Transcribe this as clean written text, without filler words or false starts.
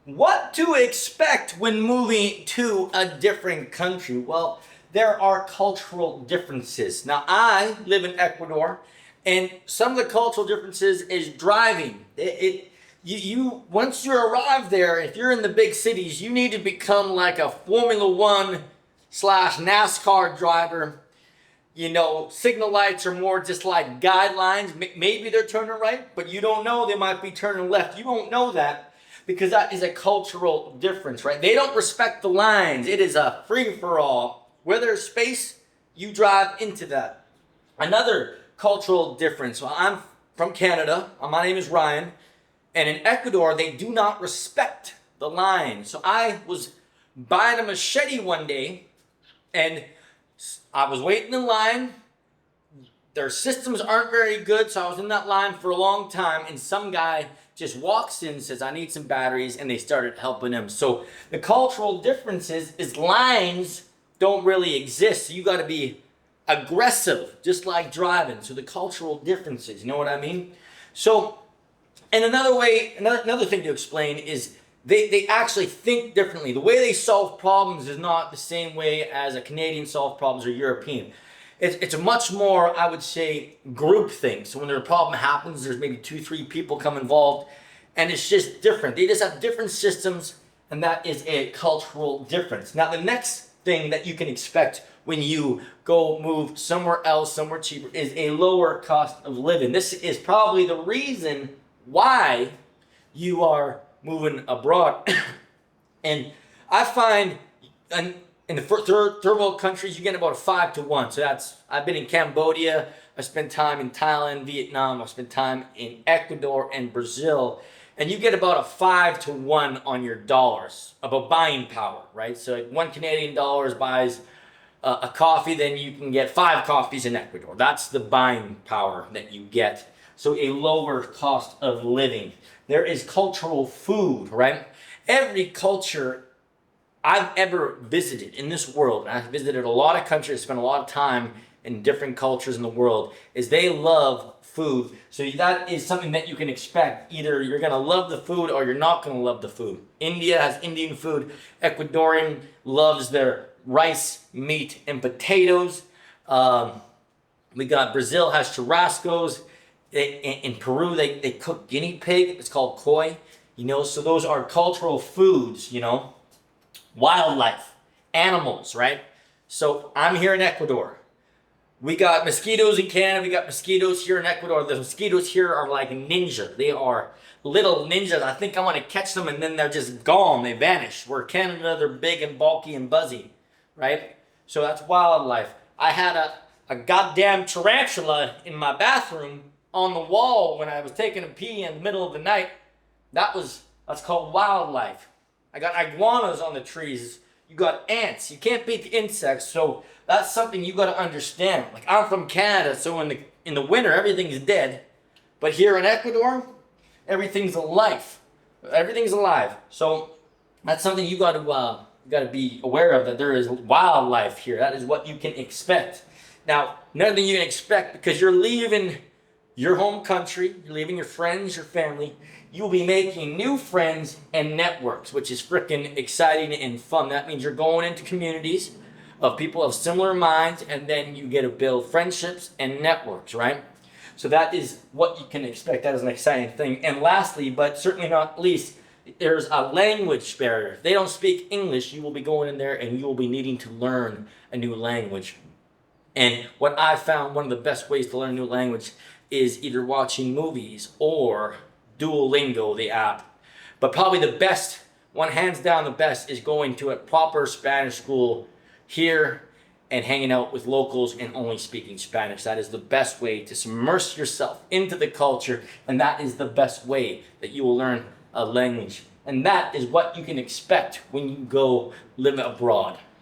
What to expect when moving to a different country? Well, there are cultural differences. Now, I live in Ecuador, and some of the cultural differences is driving. You once you arrive there, if you're in the big cities, you need to become like a Formula One slash NASCAR driver. Signal lights are more just like guidelines. Maybe they're turning right, but you don't know. They might be turning left. You won't know that because that is a cultural difference, right? They don't respect the lines. It is a free-for-all. Where there's space, you drive into that. Another cultural difference. Well, I'm from Canada. My name is Ryan. And in Ecuador, they do not respect the line. So I was buying a machete one day, and I was waiting in line. Their systems aren't very good, so I was in that line for a long time, and some guy just walks in and says, I need some batteries, and they started helping him. So the cultural differences is lines don't really exist, so you got to be aggressive, just like driving. So the cultural differences, you know what I mean? So, and another thing to explain is they actually think differently. The way they solve problems is not the same way as a Canadian solve problems or European. It's a much more, I would say, group thing. So when a problem happens, there's maybe 2-3 people come involved, and it's just different. They just have different systems, and that is a cultural difference. Now, the next thing that you can expect when you go move somewhere else, somewhere cheaper, is a lower cost of living. This is probably the reason why you are moving abroad. And I find in the third world countries, you get about a 5-to-1. So I've been in Cambodia, I spent time in Thailand, Vietnam, I spent time in Ecuador and Brazil, and you get about a 5-to-1 on your dollars about buying power, right? So like $1 Canadian buys a coffee, then you can get 5 coffees in Ecuador. That's the buying power that you get. So a lower cost of living. There is cultural food, right? Every culture I've ever visited in this world, and I've visited a lot of countries, spent a lot of time in different cultures in the world, is they love food. So that is something that you can expect. Either you're going to love the food or you're not going to love the food. India has Indian food. Ecuadorian loves their rice, meat, and potatoes. We got Brazil has churrascos. In Peru, they cook guinea pig. It's called koi. So those are cultural foods, Wildlife, animals, right? So I'm here in Ecuador. We got mosquitoes in Canada. We got mosquitoes here in Ecuador. The mosquitoes here are like ninja. They are little ninjas. I think I want to catch them and then they're just gone. They vanish. Where Canada, they're big and bulky and buzzy, right? So that's wildlife. I had a goddamn tarantula in my bathroom on the wall when I was taking a pee in the middle of the night. That's called wildlife. I got iguanas on the trees. You got ants. You can't beat the insects. So that's something you got to understand. Like I'm from Canada, so in the winter everything's dead, but here in Ecuador, everything's alive. Everything's alive. So that's something you got to be aware of, that there is wildlife here. That is what you can expect. Now, another thing you can expect, because you're leaving your home country, you're leaving your friends, your family, you will be making new friends and networks, which is freaking exciting and fun. That means you're going into communities of people of similar minds, and then you get to build friendships and networks, right? So that is what you can expect. That is an exciting thing. And lastly, but certainly not least, there's a language barrier. If they don't speak English, you will be going in there and you will be needing to learn a new language. And what I found one of the best ways to learn a new language is either watching movies or Duolingo, the app. But probably the best, hands down the best, is going to a proper Spanish school here and hanging out with locals and only speaking Spanish. That is the best way to submerge yourself into the culture, and that is the best way that you will learn a language. And that is what you can expect when you go live abroad.